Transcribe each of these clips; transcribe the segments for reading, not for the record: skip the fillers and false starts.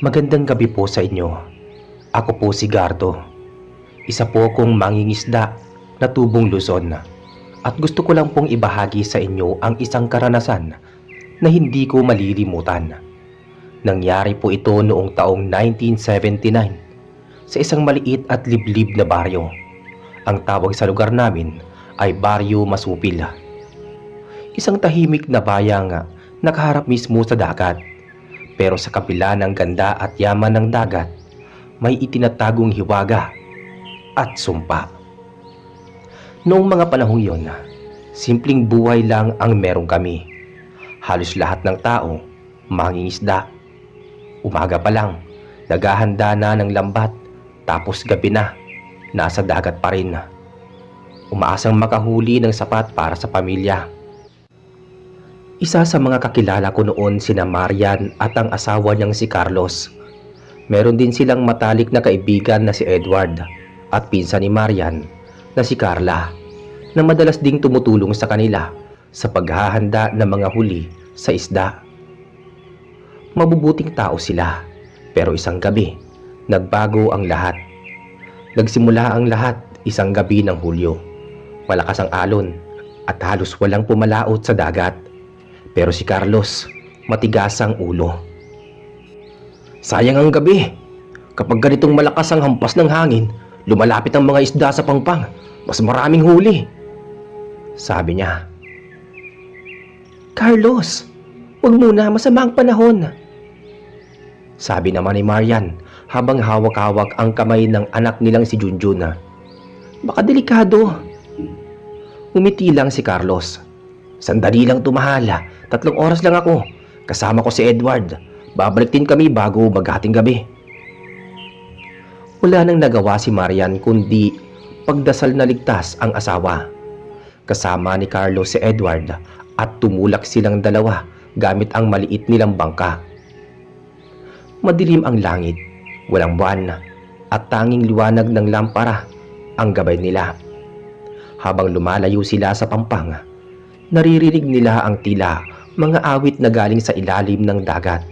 Magandang gabi po sa inyo. Ako po si Gardo. Isa po akong mangingisda na tubong Luzon. At gusto ko lang pong ibahagi sa inyo ang isang karanasan na hindi ko malilimutan. Nangyari po ito noong taong 1979 sa isang maliit at liblib na baryo. Ang tawag sa lugar namin ay Baryo Masupil. Isang tahimik na bayang nakaharap mismo sa dagat. Pero sa kabila ng ganda at yaman ng dagat, may itinatagong hiwaga at sumpa. Noong mga panahong yon, simpleng buhay lang ang meron kami. Halos lahat ng tao, mangingisda. Umaga pa lang, naghahanda na ng lambat, tapos gabi na, nasa dagat pa rin. Umaasang makahuli ng sapat para sa pamilya. Isa sa mga kakilala ko noon sina Marian at ang asawa niyang si Carlos. Meron din silang matalik na kaibigan na si Edward at pinsan ni Marian na si Carla, na madalas ding tumutulong sa kanila sa paghahanda ng mga huli sa isda. Mabubuting tao sila, pero isang gabi, nagbago ang lahat. Nagsimula ang lahat isang gabi ng Hulyo. Malakas ang alon at halos walang pumalaot sa dagat. Pero si Carlos, matigas ang ulo. Sayang ang gabi. Kapag ganitong malakas ang hampas ng hangin, lumalapit ang mga isda sa pangpang. Mas maraming huli. Sabi niya. Carlos, huwag muna, masama ang panahon. Sabi naman ni Marian habang hawak-hawak ang kamay ng anak nilang si Junjun. Baka delikado. Umiti lang si Carlos. Sandali lang tumahala. 3 oras lang ako. Kasama ko si Edward. Babalik din kami bago maghating gabi. Wala nang nagawa si Marian kundi pagdasal na ligtas ang asawa. Kasama ni Carlos si Edward at tumulak silang dalawa gamit ang maliit nilang bangka. Madilim ang langit, walang buwan at tanging liwanag ng lampara ang gabay nila. Habang lumalayo sila sa pampang, naririnig nila ang tila mga awit na galing sa ilalim ng dagat.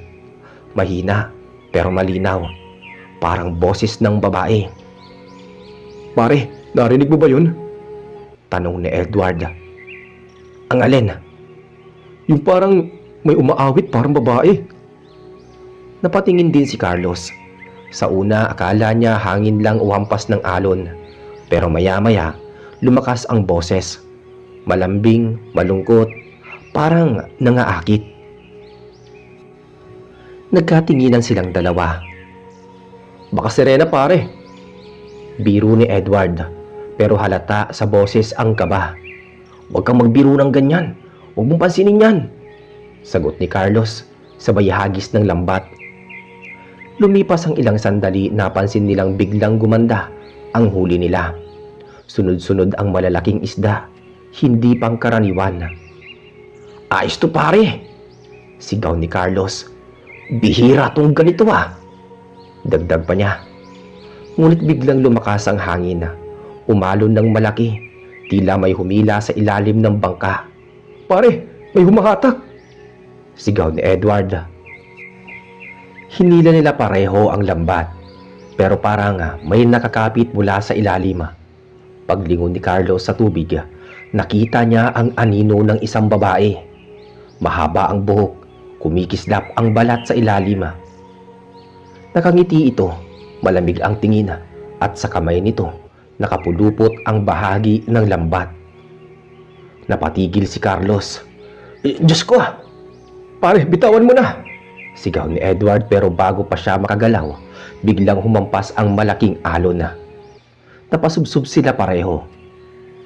Mahina pero malinaw, parang boses ng babae. Pare, narinig mo ba yun? Tanong ni Edward. Ang alin? Yung parang may umaawit parang babae. Napatingin din si Carlos. Sa una akala niya hangin lang o hampas ng alon, pero maya-maya lumakas ang boses. Malambing, malungkot, parang nangaakit. Nagkatinginan silang dalawa. Baka sirena pare. Biro ni Edward, pero halata sa boses ang kaba. Huwag kang magbiro ng ganyan. Huwag mong pansinin yan. Sagot ni Carlos, sabay hagis ng lambat. Lumipas ang ilang sandali, napansin nilang biglang gumanda ang huli nila. Sunod-sunod ang malalaking isda, hindi pangkaraniwan. Ayos to pare, sigaw ni Carlos. Bihira tong ganito ah. Dagdag pa niya. Ngunit biglang lumakas ang hangin. Umalon ng malaki, tila may humila sa ilalim ng bangka. Pare, may humahatak, sigaw ni Edward. Hinila nila pareho ang lambat, pero parang may nakakapit mula sa ilalim. Paglingon ni Carlos sa tubig, nakita niya ang anino ng isang babae. Mahaba ang buhok, kumikislap ang balat sa ilalim. Nakangiti ito, malamig ang tingin, at sa kamay nito nakapulupot ang bahagi ng lambat. Napatigil si Carlos. Diyos ko! Pare, bitawan mo na! Sigaw ni Edward, pero bago pa siya makagalaw, biglang humampas ang malaking alon. Napasubsob sila pareho.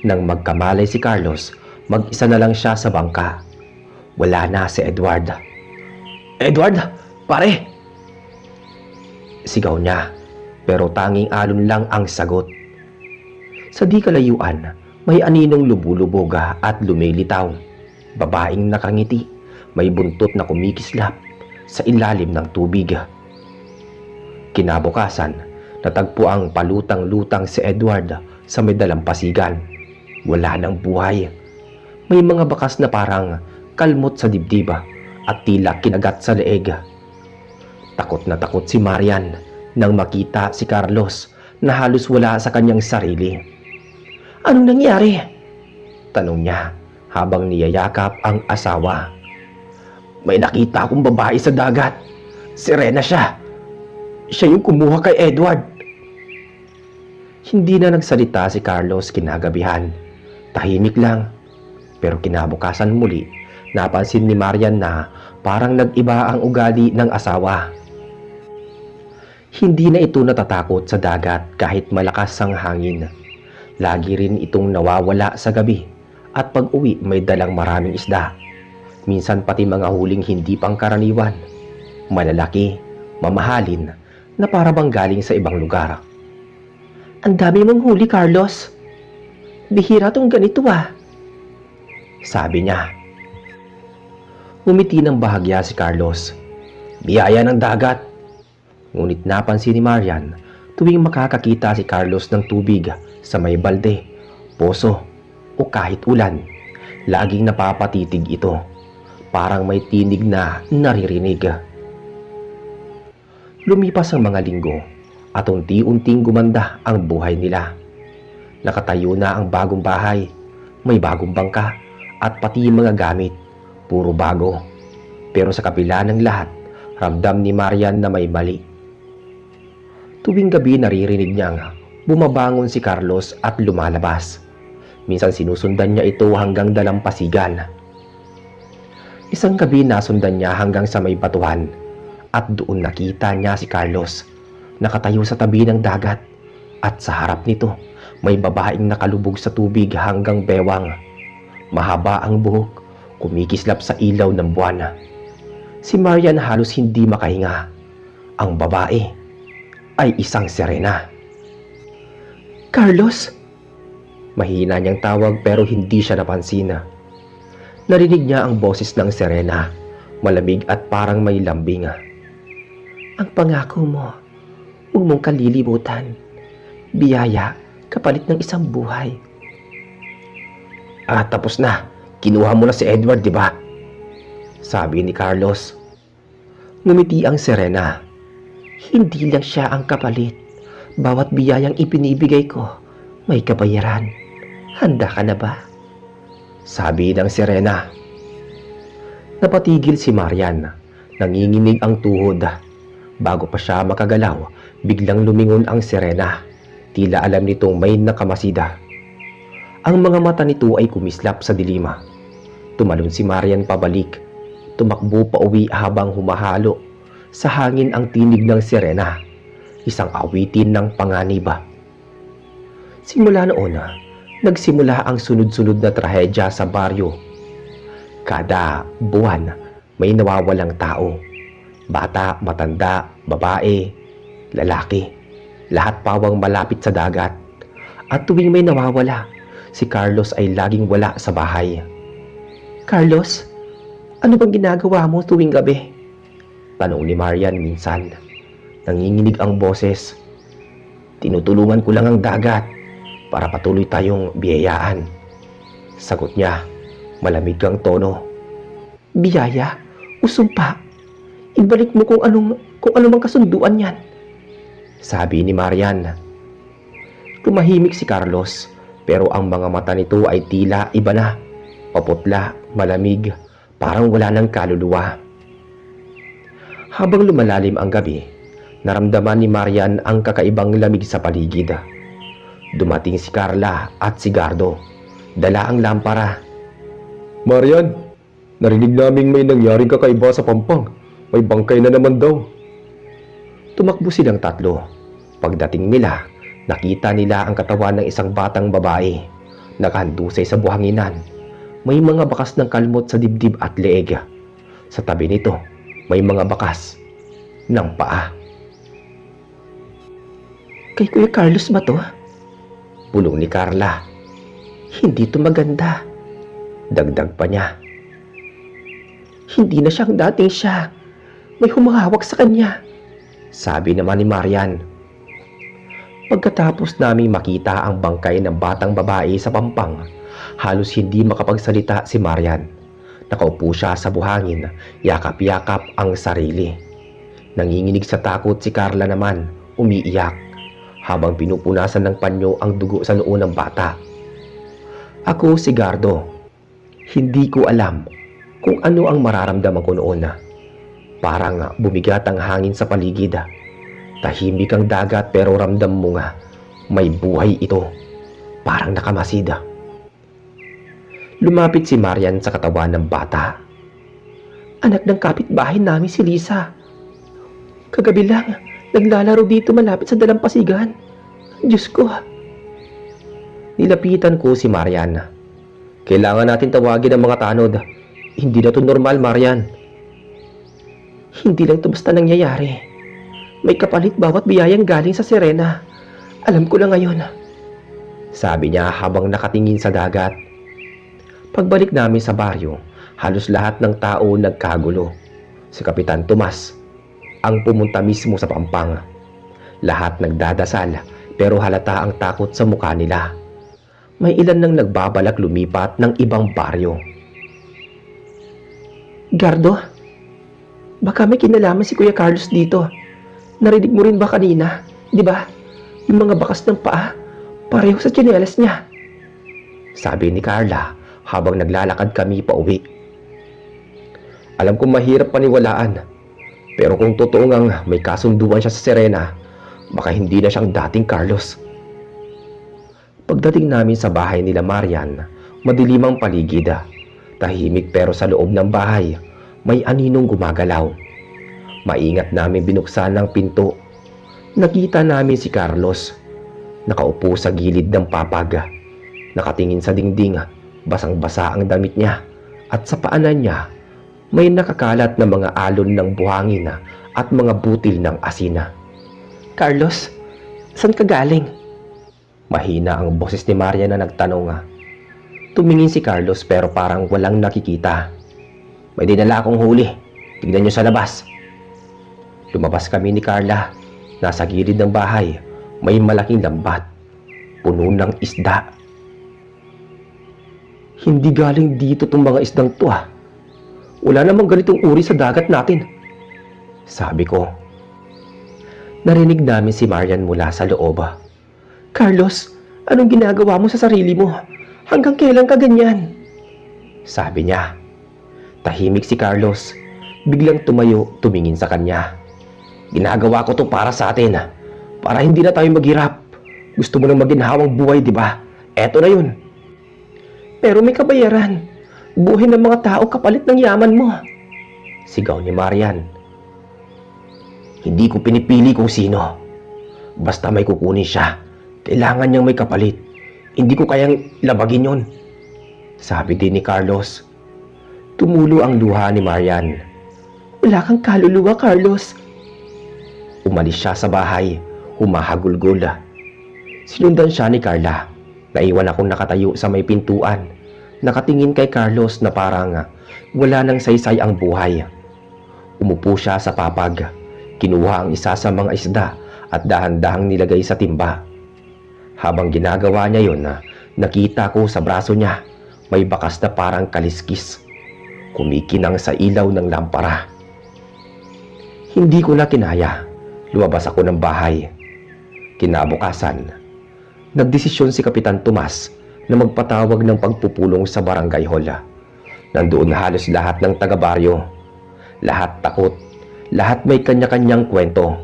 Nang magkamalay si Carlos, mag-isa na lang siya sa bangka. Wala na si Edward. Edward, pare! Sigaw niya, pero tanging alon lang ang sagot. Sa di kalayuan, may aninong lubulubog at lumilitaw. Babaeng nakangiti, may buntot na kumikislap sa ilalim ng tubig. Kinabukasan, natagpo ang palutang-lutang si Edward sa may dalampasigan. Wala nang buhay. May mga bakas na parang kalmot sa dibdib at tila kinagat sa leeg. Takot na takot si Marian nang makita si Carlos na halos wala sa kanyang sarili. "Anong nangyari?" tanong niya habang niyayakap ang asawa. "May nakita akong babae sa dagat. Sirena siya. Siya yung kumuha kay Edward." Hindi na nagsalita si Carlos kinagabihan. Tahimik lang. Pero kinabukasan muli, napansin ni Marian na parang nag-iba ang ugali ng asawa. Hindi na ito natatakot sa dagat kahit malakas ang hangin. Lagi rin itong nawawala sa gabi at pag-uwi may dalang maraming isda. Minsan pati mga huling hindi pangkaraniwan. Malalaki, mamahalin, na para bang galing sa ibang lugar. "Ang dami mong huli, Carlos. Bihira tong ganito ah," sabi niya. Ngumiti ng bahagya si Carlos. "Biyaya ng dagat." Ngunit napansin ni Marian tuwing makakakita si Carlos ng tubig sa may balde, poso o kahit ulan, laging napapatitig ito. Parang may tinig na naririnig. Lumipas ang mga linggo at unti-unting gumanda ang buhay nila. Nakatayo na ang bagong bahay, may bagong bangka at pati mga gamit, puro bago. Pero sa kabila ng lahat, ramdam ni Marian na may mali. Tuwing gabi naririnig niyang bumabangon si Carlos at lumalabas. Minsan sinusundan niya ito hanggang dalampasigan. Isang gabi nasundan niya hanggang sa may batuhan at doon nakita niya si Carlos nakatayo sa tabi ng dagat at sa harap nito may babaeng nakalubog sa tubig hanggang bewang. Mahaba ang buhok, kumikislap sa ilaw ng buwan. Si Marian halos hindi makahinga. Ang babae ay isang sirena. "Carlos?" Mahina niyang tawag pero hindi siya napansin. Narinig niya ang boses ng sirena, malamig at parang may lambing. "Ang pangako mo, huwag mong kalilimutan. Biyaya kapalit ng isang buhay." Tapos na. Kinuha mo na si Edward, di ba?" sabi ni Carlos. Ngumiti ang sirena. "Hindi lang siya ang kapalit. Bawat biyayang ipinibigay ko, may kabayaran. Handa ka na ba?" sabi ng sirena. Napatigil si Marian. Nanginginig ang tuhod. Bago pa siya makagalaw, biglang lumingon ang sirena. Tila alam nitong may nakamasida. Ang mga mata nito ay kumislap sa dilima. Tumalon si Marian pabalik. Tumakbo pa uwi habang humahalo sa hangin ang tinig ng sirena, isang awitin ng panganib. Simula noon, nagsimula ang sunod-sunod na trahedya sa baryo. Kada buwan, may nawawalang tao. Bata, matanda, babae, lalaki. Lahat pawang malapit sa dagat. At tuwing may nawawala, si Carlos ay laging wala sa bahay. "Carlos, ano bang ginagawa mo tuwing gabi?" tanong ni Marian minsan. Nanginginig ang boses. "Tinutulungan ko lang ang dagat para patuloy tayong biyayaan," sagot niya. Malamig ang tono. "Biyaya o sumpa? Ibalik mo kung ano mang kasunduan yan," sabi ni Marian. Tumahimik si Carlos, pero ang mga mata nito ay tila iba na. Paputla, malamig, parang wala ng kaluluwa. Habang lumalalim ang gabi, naramdaman ni Marian ang kakaibang lamig sa paligid. Dumating si Carla at si Gardo. Dala ang lampara. "Marian, narinig naming may nangyaring kakaiba sa Pampang. May bangkay na naman daw." Tumakbo silang tatlo. Pagdating nila, nakita nila ang katawan ng isang batang babae. Nakahandusay sa buhanginan. May mga bakas ng kalmot sa dibdib at leeg. Sa tabi nito, may mga bakas ng paa. "Kay Kuya Carlos ba to?" bulong ni Carla. "Hindi to maganda," dagdag pa niya. "Hindi na siyang dating siya. May humahawak sa kanya," sabi naman ni Marian. Pagkatapos naming makita ang bangkay ng batang babae sa Pampang, halos hindi makapagsalita si Marian. Nakaupo siya sa buhangin, yakap-yakap ang sarili. Nanginginig sa takot si Carla naman, umiiyak, habang pinupunasan ng panyo ang dugo sa noo ng bata. Ako si Gardo. Hindi ko alam kung ano ang mararamdaman ko noon. Parang bumigat ang hangin sa paligid. Tahimik ang dagat pero ramdam mo nga, may buhay ito. Parang nakamasid. Lumapit si Marian sa katawan ng bata. Anak ng kapitbahay namin si Lisa. Kagabi lang, naglalaro dito malapit sa dalampasigan. Diyos ko. Nilapitan ko si Marian. Kailangan natin tawagin ang mga tanod. Hindi na to normal, Marian. Hindi lang to basta nangyayari. May kapalit bawat biyayang galing sa Serena. Alam ko lang ngayon. Sabi niya habang nakatingin sa dagat. Pagbalik namin sa baryo, halos lahat ng tao nagkagulo. Si Kapitan Tomas ang pumunta mismo sa pampang. Lahat nagdadasal pero halata ang takot sa mukha nila. May ilan nang nagbabalak lumipat ng ibang baryo. Gardo, baka may kinalaman si Kuya Carlos dito. Narinig mo rin ba kanina? Di ba? Yung mga bakas ng paa, pareho sa tsinelas niya. Sabi ni Carla habang naglalakad kami pauwi. Alam kong mahirap paniwalaan. Pero kung totoo ngang may kasunduan siya sa Serena, baka hindi na siyang dating Carlos. Pagdating namin sa bahay nila Marian, madilim ang paligid. Tahimik pero sa loob ng bahay, may aninong gumagalaw. Maingat namin binuksan ang pinto. Nakita namin si Carlos. Nakaupo sa gilid ng papag. Nakatingin sa dingding, basang-basa ang damit niya. At sa paanan niya, may nakakalat na mga alon ng buhangin at mga butil ng asina. Carlos, saan ka galing? Mahina ang boses ni Maria na nagtanong. Tumingin si Carlos pero parang walang nakikita. May dinala akong huli. Tignan niyo sa labas. Lumabas kami ni Carla. Nasa gilid ng bahay, may malaking lambat. Puno ng isda. Hindi galing dito tong mga isdang to Wala namang ganitong uri sa dagat natin. Sabi ko. Narinig namin si Marian mula sa loob. Carlos, anong ginagawa mo sa sarili mo? Hanggang kailan ka ganyan? Sabi niya. Tahimik si Carlos. Biglang tumayo, tumingin sa kanya. Ginagawa ko to para sa atin. Para hindi na tayo maghirap. Gusto mo nang maginhawang buhay, di ba? Eto na yun. Pero may kabayaran. Buhay ng mga tao kapalit ng yaman mo. Sigaw ni Marian. Hindi ko pinipili kung sino. Basta may kukunin siya. Kailangan niyang may kapalit. Hindi ko kayang labagin yon. Sabi din ni Carlos. Tumulo ang luha ni Marian. Wala kang kaluluwa, Carlos. Umalis siya sa bahay. Humahagulgol. Sinundan siya ni Carla. Naiwan akong nakatayo sa may pintuan. Nakatingin kay Carlos na parang wala nang saysay ang buhay. Umupo siya sa papag. Kinuha ang isa sa mga isda at dahan-dahang nilagay sa timba. Habang ginagawa niya yon, nakita ko sa braso niya may bakas na parang kaliskis. Kumikinang sa ilaw ng lampara. Hindi ko na kinaya. Lumabas ako ng bahay. Kinabukasan, nagdesisyon si Kapitan Tomas na magpatawag ng pagpupulong sa barangay hall. Nandoon halos lahat ng taga-baryo. Lahat takot. Lahat may kanya-kanyang kwento.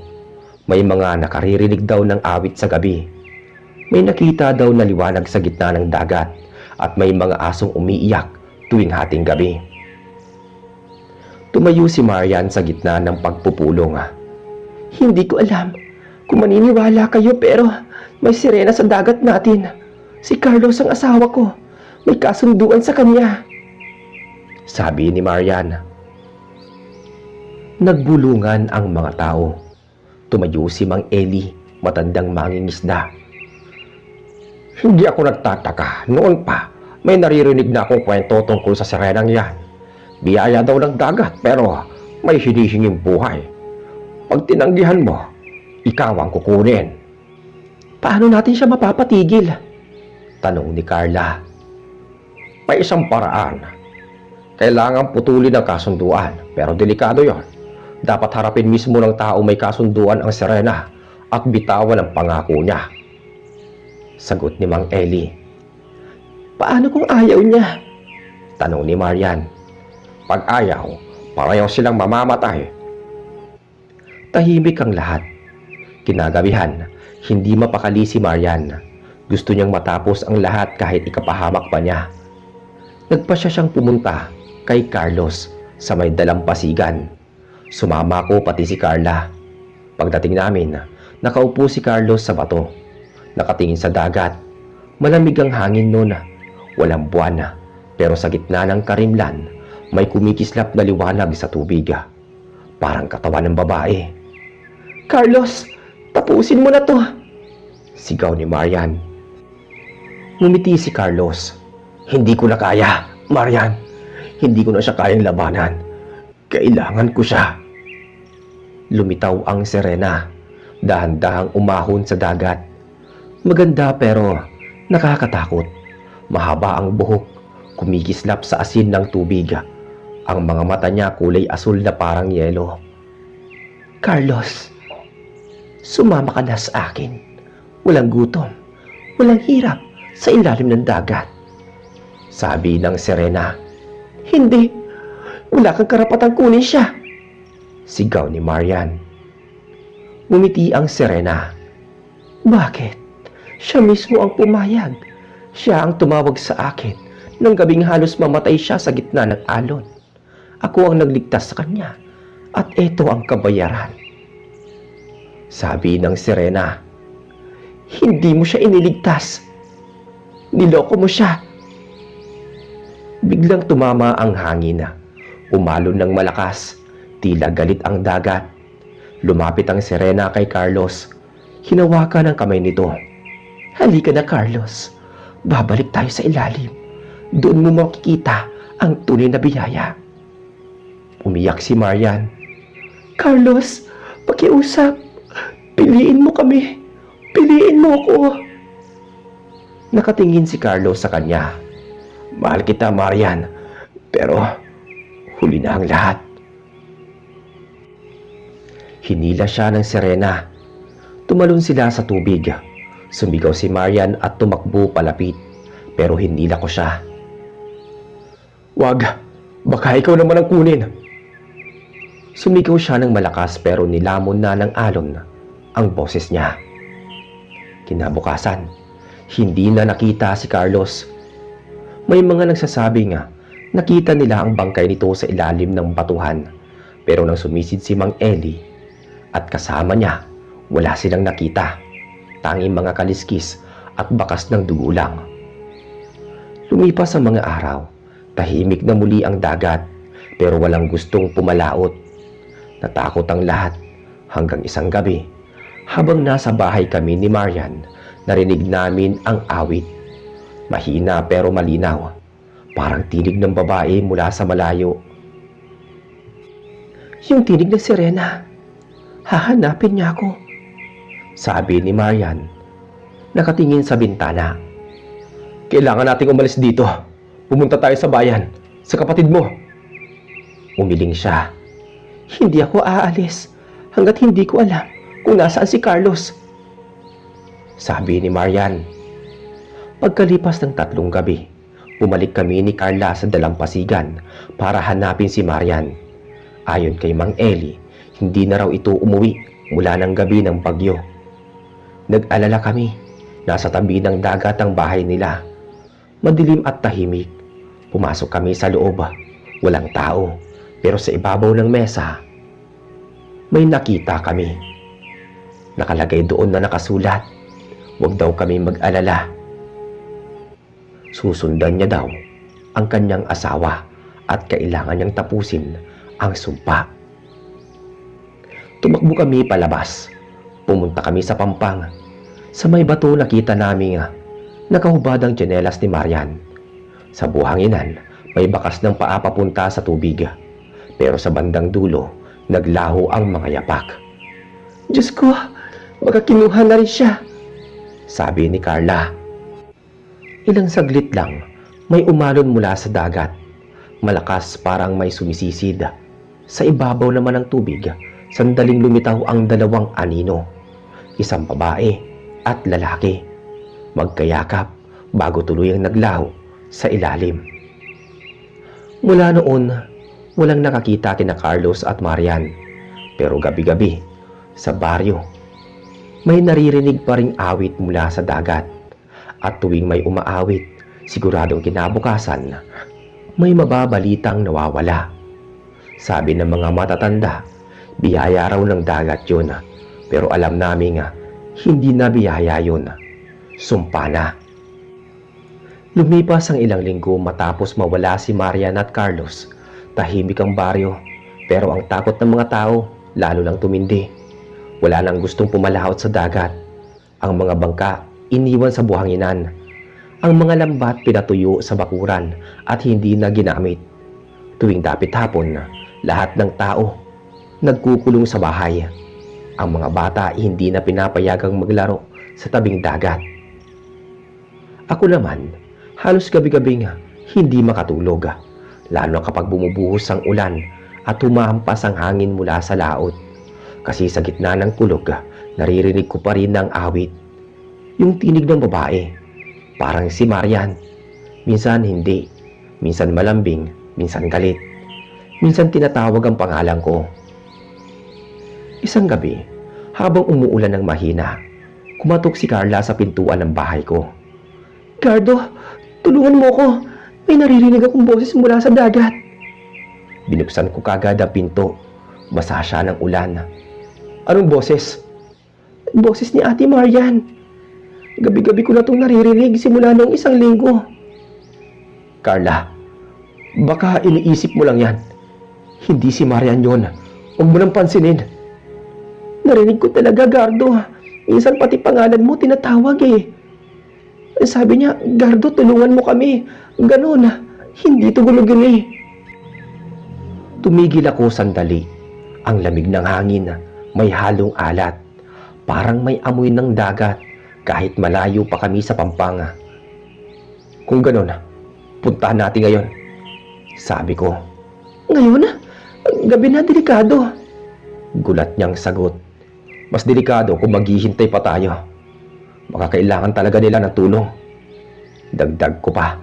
May mga nakaririnig daw ng awit sa gabi. May nakita daw na liwanag sa gitna ng dagat at may mga asong umiiyak tuwing hating gabi. Tumayo si Marian sa gitna ng pagpupulong. Hindi ko alam kung maniniwala kayo pero may sirena sa dagat natin. Si Carlos ang asawa ko. May kasunduan sa kanya. Sabi ni Marian. Nagbulungan ang mga tao. Tumayo si Mang Eli, matandang mangingisda. Hindi ako nagtataka. Noon pa, may naririnig na akong kwento tungkol sa sirenang yan. Biyaya daw ng dagat pero may hinihinging buhay. Pag tinanggihan mo, ikaw ang kukunin. Paano natin siya mapapatigil? Tanong ni Carla. May isang paraan. Kailangan putulin ang kasunduan pero delikado yon. Dapat harapin mismo ng tao may kasunduan ang Serena at bitawan ang pangako niya. Sagot ni Mang Eli. Paano kung ayaw niya? Tanong ni Marian. Pag ayaw, pareho silang mamamatay. Tahimik ang lahat. Kinagabihan, hindi mapakali si Marian. Gusto niyang matapos ang lahat kahit ikapahamak pa niya. Nagpasya siyang pumunta kay Carlos sa may dalampasigan. Sumama ko pati si Carla. Pagdating namin, nakaupo si Carlos sa bato. Nakatingin sa dagat. Malamig ang hangin noon. Walang buwan. Pero sa gitna ng karimlan, may kumikislap na liwanag sa tubig. Parang katawan ng babae. Carlos, tapusin mo na to! Sigaw ni Marian. Ngumiti si Carlos. Hindi ko na kaya, Marian. Hindi ko na siya kayang labanan. Kailangan ko siya. Lumitaw ang Serena. Dahan-dahang umahon sa dagat. Maganda pero nakakatakot. Mahaba ang buhok. Kumikislap sa asin ng tubig. Ang mga mata niya kulay asul na parang yelo. Carlos, sumama ka na sa akin. Walang gutom, walang hirap sa ilalim ng dagat. Sabi ng Serena. Hindi, wala kang karapatang kunin siya. Sigaw ni Marian. Ngumiti ang Serena. Bakit? Siya mismo ang pumayag. Siya ang tumawag sa akin nang gabing halos mamatay siya sa gitna ng alon. Ako ang nagligtas sa kanya at ito ang kabayaran. Sabi ng Serena. Hindi mo siya iniligtas. Niloko mo siya. Biglang tumama ang hangin. Umalon ng malakas. Tila galit ang dagat. Lumapit ang Serena kay Carlos. Hinawakan ang kamay nito. Halika na, Carlos. Babalik tayo sa ilalim. Doon mo makikita ang tunay na biyaya. Umiyak si Marian. Carlos, pakiusap. Piliin mo kami. Piliin mo ako. Nakatingin si Carlos sa kanya. Mahal kita, Marian. Pero huli na ang lahat. Hinila siya ng Serena. Tumalon sila sa tubig. Sumigaw si Marian at tumakbo palapit. Pero hinila ko siya. Wag, baka ikaw naman ang kunin. Sumigaw siya ng malakas pero nilamon na ng alon ang boses niya. Kinabukasan, hindi na nakita si Carlos. May mga nagsasabi nga, nakita nila ang bangkay nito sa ilalim ng batuhan. Pero nang sumisid si Mang Eli at kasama niya, wala silang nakita. Tanging mga kaliskis at bakas ng dugo lang. Lumipas ang mga araw, tahimik na muli ang dagat, pero walang gustong pumalaot. Natakot ang lahat hanggang isang gabi. Habang nasa bahay kami ni Marian, narinig namin ang awit. Mahina pero malinaw. Parang tinig ng babae mula sa malayo. Yung tinig ng Serena. Hahanapin niya ako. Sabi ni Marian. Nakatingin sa bintana. Kailangan nating umalis dito. Pumunta tayo sa bayan. Sa kapatid mo. Umiling siya. Hindi ako aalis hanggat hindi ko alam kung nasaan si Carlos. Sabi ni Marian. Pagkalipas ng 3 gabi, bumalik kami ni Carla sa dalampasigan para hanapin si Marian. Ayon kay Mang Eli, hindi na raw ito umuwi mula ng gabi ng bagyo. Nag-alala kami. Nasa tabi ng dagat ang bahay nila. Madilim at tahimik. Pumasok kami sa loob. Walang tao. Pero sa ibabaw ng mesa, may nakita kami. Nakalagay doon na nakasulat, huwag daw kami mag-alala. Susundan niya daw ang kanyang asawa at kailangan niyang tapusin ang sumpa. Tumakbo kami palabas. Pumunta kami sa pampang. Sa may bato nakita namin nakahubad ang tsinelas ni Marian. Sa buhanginan, may bakas ng paa papunta sa tubig. Pero sa bandang dulo, naglaho ang mga yapak. Diyos ko, baka kinuha na rin siya, sabi ni Carla. Ilang saglit lang, may umalon mula sa dagat. Malakas parang may sumisisid. Sa ibabaw naman ng tubig, sandaling lumitaw ang dalawang anino, isang babae at lalaki. Magkayakap bago tuluyang naglaho sa ilalim. Mula noon, walang nakakita kina Carlos at Marian. Pero gabi-gabi, sa baryo, may naririnig pa ring awit mula sa dagat. At tuwing may umaawit, siguradong kinabukasan, may mababalitang nawawala. Sabi ng mga matatanda, biyaya raw ng dagat yun. Pero alam namin hindi na biyaya yun. Sumpa na. Lumipas ang ilang linggo matapos mawala si Marian at Carlos. Tahimik ang baryo, pero ang takot ng mga tao lalo lang tumindi. Wala nang gustong pumalahot sa dagat. Ang mga bangka iniwan sa buhanginan. Ang mga lambat pinatuyo sa bakuran at hindi na ginamit. Tuwing dapit hapon, lahat ng tao nagkukulong sa bahay. Ang mga bata hindi na pinapayagang maglaro sa tabing dagat. Ako naman, halos gabi-gabi hindi makatulog, lalo kapag bumubuhos ang ulan at humahampas ang hangin mula sa laot. Kasi sa gitna ng kulog, naririnig ko pa rin ang awit. Yung tinig ng babae, parang si Marian. Minsan hindi, minsan malambing, minsan galit. Minsan tinatawag ang pangalan ko. Isang gabi, habang umuulan ng mahina, kumatok si Carla sa pintuan ng bahay ko. "Gardo, tulungan mo ko. May naririnig akong boses mula sa dagat." Binuksan ko kagad ang pinto. Basa siya ng ulan. "Anong boses?" "Boses ni Ate Marian. Gabi-gabi ko na itong naririnig simula noong isang linggo." "Carla, baka iniisip mo lang yan. Hindi si Marian yon. Huwag mo nang pansinin." "Narinig ko talaga, Gardo. Minsan pati pangalan mo tinatawag eh. Sabi niya, 'Gardo, tulungan mo kami.' Ganon. Hindi tugulog yun eh." Tumigil ako sandali. Ang lamig ng hangin, may halong alat. Parang may amoy ng dagat kahit malayo pa kami sa Pampanga. "Kung ganon, puntahan natin ngayon," sabi ko. "Ngayon? Gabi na, delikado." Gulat niyang sagot. "Mas delikado kung maghihintay pa tayo. Baka kailangan talaga nila ng tulong." Dagdag ko pa.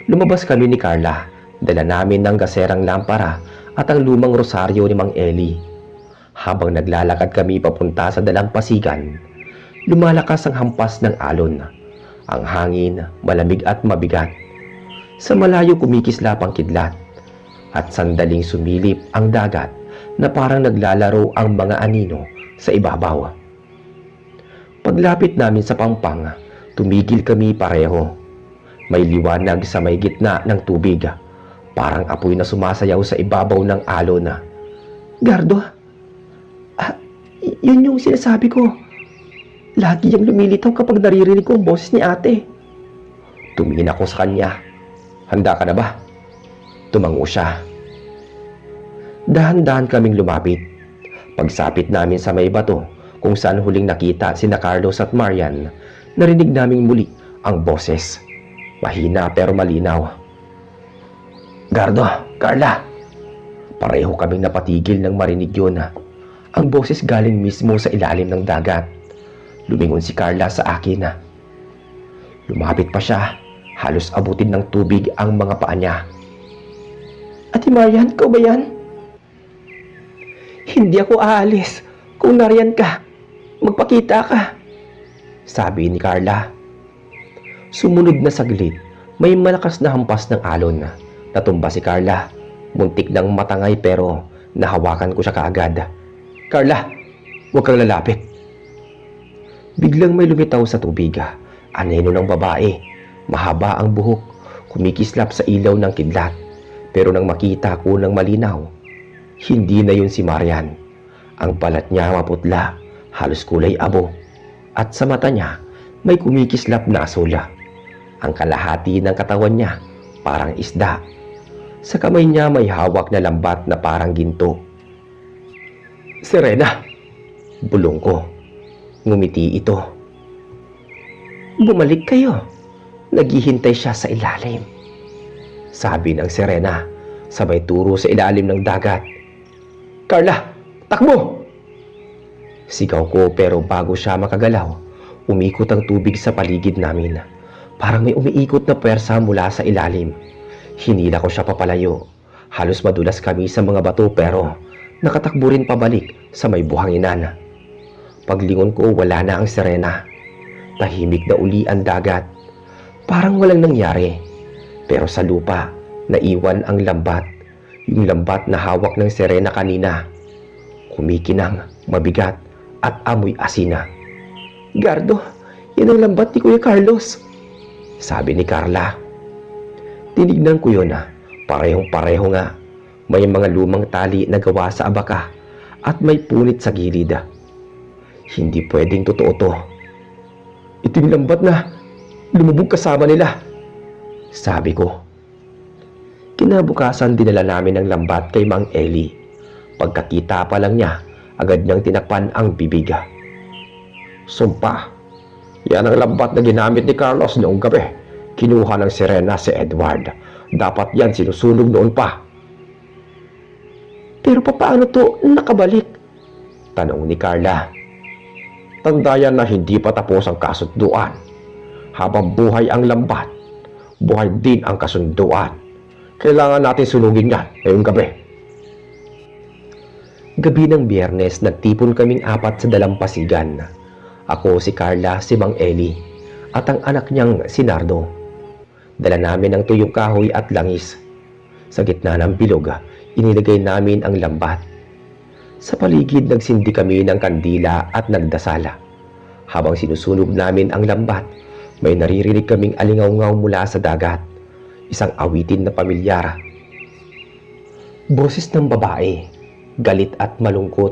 Lumabas kami ni Carla. Dala namin ng gaserang lampara at ang lumang rosaryo ni Mang Eli. Habang naglalakad kami papunta sa dalampasigan, lumalakas ang hampas ng alon. Ang hangin, malamig at mabigat. Sa malayo kumikislap ang kidlat. At sandaling sumilip ang dagat na parang naglalaro ang mga anino sa ibabaw. Paglapit namin sa Pampanga, tumigil kami pareho. May liwanag sa may gitna ng tubig. Parang apoy na sumasayaw sa ibabaw ng alon. "Gardo, yun yung sinasabi ko. Lagi yung lumilitaw kapag naririnig ko ang boses ni ate." Tumingin ako sa kanya. "Handa ka na ba?" Tumango siya. Dahan-dahan kaming lumapit. Pagsapit namin sa may bato kung saan huling nakita sina Carlos at Marian, narinig naming muli ang boses. Mahina pero malinaw. "Gardo, Carla." Pareho kaming napatigil nang marinig yun. Ang boses galing mismo sa ilalim ng dagat. Lumingon si Carla sa akin. Lumapit pa siya. Halos abutin ng tubig ang mga paa niya. "Ate Marian, ikaw ba yan?" "Hindi ako aalis kung nariyan ka. Magpakita ka," sabi ni Carla. Sumunod na saglit, may malakas na hampas ng alon. Natumba si Carla. Muntik ng matangay pero nahawakan ko siya kaagad. "Carla, huwag kang lalapit." Biglang may lumitaw sa tubig. Anino ng babae. Mahaba ang buhok. Kumikislap sa ilaw ng kidlat. Pero nang makita ko ng malinaw, hindi na yun si Marian. Ang balat niya maputla, halos kulay abo. At sa mata niya, may kumikislap na asula. Ang kalahati ng katawan niya, parang isda. Sa kamay niya may hawak na lambat na parang ginto. "Serena!" Bulong ko. Ngumiti ito. "Bumalik kayo. Naghihintay siya sa ilalim," sabi ng Serena. sabay turo sa ilalim ng dagat. "Carla, takbo!" Sigaw ko, pero bago siya makagalaw, umikot ang tubig sa paligid namin. Parang may umiikot na pwersa mula sa ilalim. Hinila ko siya papalayo. Halos madulas kami sa mga bato, pero nakatakbo rin pabalik sa may buhanginan. Paglingon ko, wala na ang sirena. Tahimik na uli ang dagat. Parang walang nangyari. Pero sa lupa, naiwan ang lambat. Yung lambat na hawak ng sirena kanina. Kumikinang, mabigat, at amoy asina. "Gardo, yan ang lambat ni Kuya Carlos," sabi ni Carla. Tinignan ko yun. Parehong-pareho nga. May mga lumang tali na gawa sa abaka at may punit sa gilid. Hindi pwedeng totoo to. "Ito yung lambat na lumubog kasama nila," sabi ko. Kinabukasan, dinala namin ang lambat kay Mang Eli. Pagkakita pa lang niya, agad niyang tinakpan ang bibig. "Sumpa, yan ang lambat na ginamit ni Carlos noong gabi. Kinuha ng sirena si Edward. Dapat yan sinusunog noon pa." "Pero paano to nakabalik?" tanong ni Carla. "Tandayan na hindi pa tapos ang kasunduan. Habang buhay ang lambat, buhay din ang kasunduan. Kailangan natin sunugin yan ngayong gabi." Gabi ng Biyernes, nagtipon kaming 4 sa dalampasigan. Ako, si Carla, si Mang Eli, at ang anak niyang si Nardo. Dala namin ang tuyong kahoy at langis. Sa gitna ng bilog, inilagay namin ang lambat. Sa paligid, nagsindi kami ng kandila at nagdasala. Habang sinusunog namin ang lambat, may naririnig kaming alingaw-ngaw mula sa dagat. Isang awitin na pamilyar. Boses ng babae, galit at malungkot.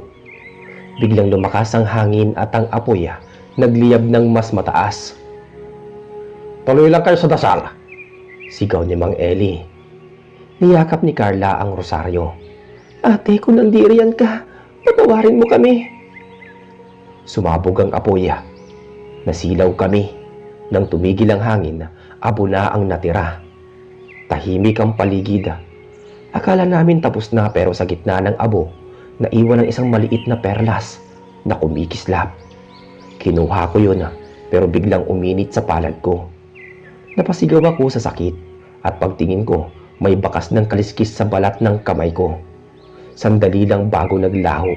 Biglang lumakas ang hangin at ang apoy nagliyab ng mas mataas. "Tuloy lang kayo sa dasal," sigaw ni Mang Eli. Niyakap ni Carla ang rosaryo. "Ate, kung nandiriyan ka, patawarin mo kami." Sumabog ang apoy. Nasilaw kami. Nang tumigil ang hangin, abo na ang natira. Tahimik ang paligid. Akala namin tapos na, pero sa gitna ng abo, naiwan ang isang maliit na perlas na kumikislap. Kinuha ko yun, pero biglang uminit sa palad ko. Napasigaw ako sa sakit, at pagtingin ko, may bakas ng kaliskis sa balat ng kamay ko. Sandali lang bago naglaho.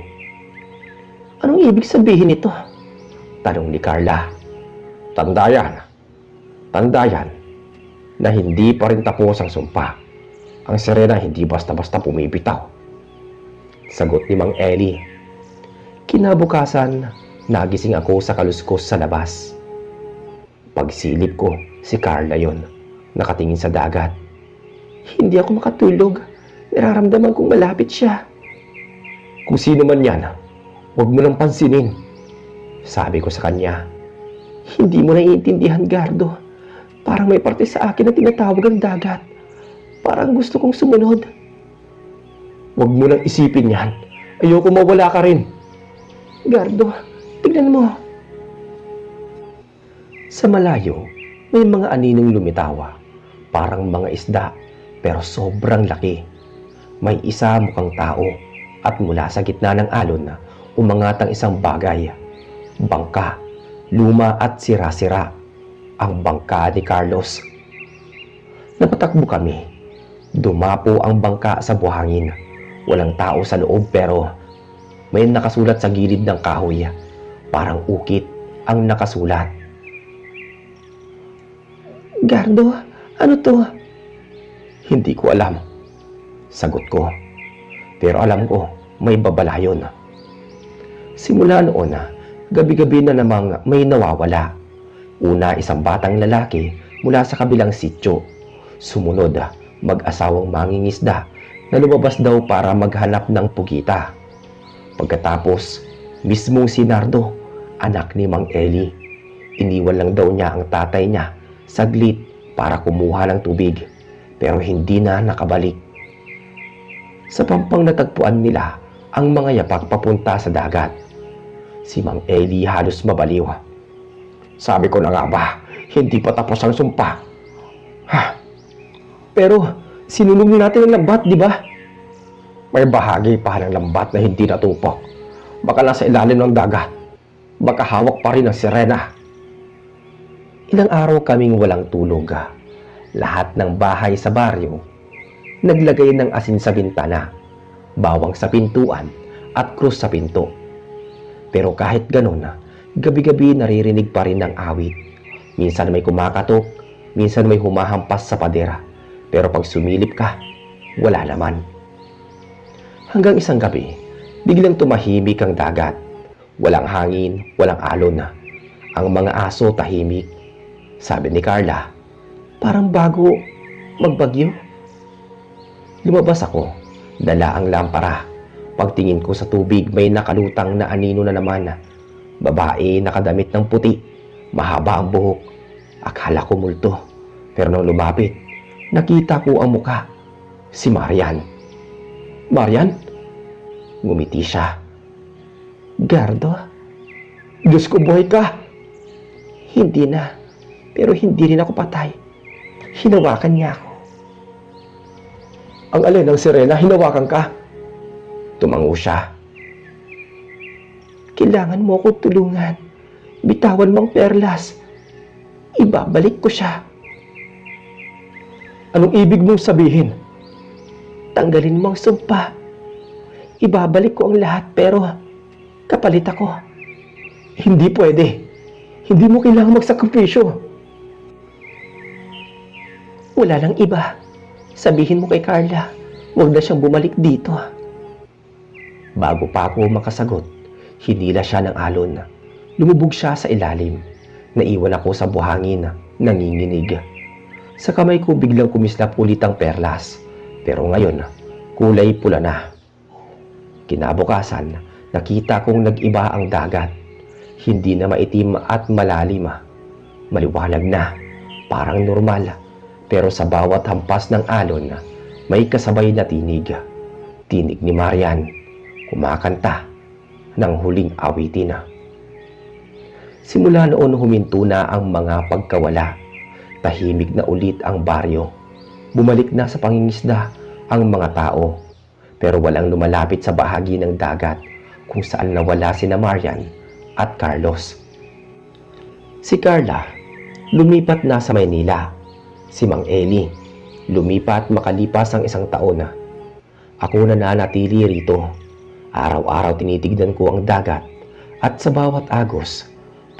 "Anong ibig sabihin nito?" tanong ni Carla. Tandayan na hindi pa rin tapos ang sumpa. Ang sirena hindi basta-basta pumipitaw," sagot ni Mang Eli. Kinabukasan, nagising ako sa kaluskos sa labas. Pagsilip ko, si Carla yon, nakatingin sa dagat. Hindi ako makatulog. Nararamdaman kong malapit siya. "Kung sino man yan, huwag mo nang pansinin," sabi ko sa kanya. "Hindi mo naiintindihan, Gardo. Parang may parte sa akin na tinatawag ang dagat. Parang gusto kong sumunod." "Huwag mo nang isipin yan. Ayoko mawala ka rin." "Gardo, tignan mo." Sa malayo, may mga aninong lumitawa. Parang mga isda, pero sobrang laki. May isa mukhang tao, at mula sa gitna ng alon, umangat ang isang bagay. Bangka, luma at sira-sira. Ang bangka ni Carlos. Napatakbo kami. Dumapo ang bangka sa buhangin. Walang tao sa loob, pero may nakasulat sa gilid ng kahoy. Parang ukit ang nakasulat. "Gardo, ano to?" "Hindi ko alam," sagot ko. Pero alam ko, may babala yun. Simula noon, gabi-gabi na namang may nawawala. Una, isang batang lalaki mula sa kabilang sityo. Sumunod, mag-asawang mangingisda na lumabas daw para maghanap ng pugita. Pagkatapos, mismong si Nardo, anak ni Mang Eli. Iniwan lang daw niya ang tatay niya saglit para kumuha ng tubig, pero hindi na nakabalik. Sa pampang natagpuan nila ang mga yapak papunta sa dagat. Si Mang Eli halos mabaliw. "Sabi ko na nga ba, hindi pa tapos ang sumpa." Pero Sinunog natin ang lambat, di ba? May bahagi pa ng lambat na hindi natupok. Baka nasa ilalim ng dagat. Baka hawak pa rin ng sirena. Ilang araw kaming walang tulog. Lahat ng bahay sa baryo naglagay ng asin sa bintana, bawang sa pintuan at krus sa pinto. Pero kahit ganun, gabi-gabi naririnig pa rin ng awit. Minsan may kumakatok, minsan may humahampas sa padera. Pero pag sumilip ka, wala naman. Hanggang isang gabi, biglang tumahimik ang dagat. Walang hangin, walang alon. Ang mga aso tahimik. Sabi ni Carla, parang bago magbagyo. Lumabas ako, dala ang lampara. Pagtingin ko sa tubig, may nakalutang na anino na naman. Babae nakadamit ng puti, mahaba ang buhok. Akala ko multo, pero nang lumapit, nakita ko ang muka. Si Marian. Marian? Ngumiti siya. Gardo? Diyos ko, buhay ka! Hindi na, pero hindi rin ako patay. Hinawakan niya ako. Ang alin ng sirena, hinawakan ka? Tumango siya. Kailangan mo akong tulungan. Bitawan mong perlas. Ibabalik ko siya. Anong ibig mong sabihin? Tanggalin mo ang sumpa. Ibabalik ko ang lahat pero kapalit ako. Hindi pwede. Hindi mo kailangan magsakripisyo. Wala nang iba. Sabihin mo kay Carla, huwag na siyang bumalik dito. Bago pa ako makasagot, hinila siya ng alon. Lumubog siya sa ilalim. Naiwan ako sa buhangin, nanginginig. Sa kamay ko biglang kumislap ulit ang perlas. Pero ngayon, kulay pula na. Kinabukasan, nakita kong nag-iba ang dagat. Hindi na maitim at malalim. Maliwanag na, parang normal. Pero sa bawat hampas ng alon, may kasabay na tinig. Tinig ni Marian, kumakanta ng huling awitin. Simula noon huminto na ang mga pagkawala. Tahimik na ulit ang baryo. Bumalik na sa pangingisda ang mga tao. Pero walang lumalapit sa bahagi ng dagat kung saan nawala sina Marian at Carlos. Si Carla, lumipat na sa Maynila. Si Mang Eli, lumipat makalipas ang isang taon na. Ako na nanatili rito. Araw-araw tinitignan ko ang dagat at sa bawat agos,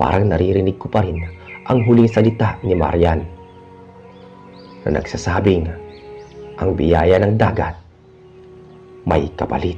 parang naririnig ko pa rin ang huling salita ni Marian na nagsasabing ang biyaya ng dagat may kapalit.